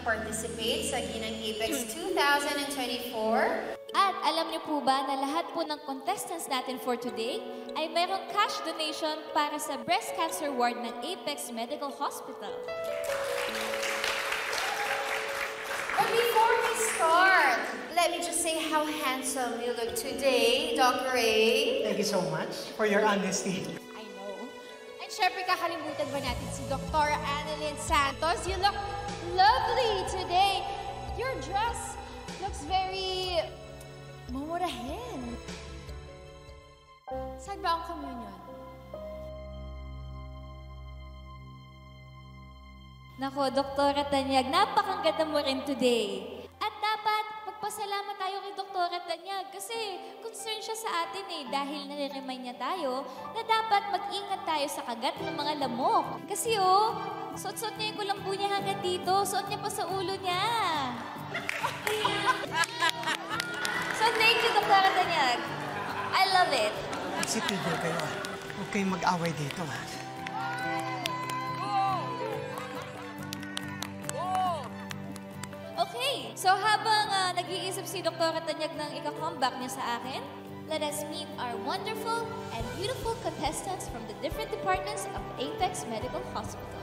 participate sa Ginang Apex 2024. At alam niyo po ba na lahat po ng contestants natin for today ay mayroong cash donation para sa breast cancer ward ng Apex Medical Hospital. But before we start, let me just say how handsome you look today, Dr. A. Thank you so much for your honesty. I know. And syempre kakalimutan ba natin si Dr. Annalyn Santos? You look lovely today. Your dress looks very mamurahin. Saan ba ang communion? Nako, Doktora Tanyag, napakaganda mo rin today. At dapat magpasalamat tayo kay Doktora Tanyag kasi concern siya sa atin dahil nare-remind niya tayo na dapat mag-ingat tayo sa kagat ng mga lamok. Kasi suot-suot niya yung kulambu niya hanggang dito, suot niya pa sa ulo niya. So thank you, Doktora Tanyag. I love it. Magsipigil kayo. Huwag kayong mag-away dito. Okay, so habang nag-iisip si Doktora Tanyag ng ika-comeback niya sa akin, let us meet our wonderful and beautiful contestants from the different departments of Apex Medical Hospital.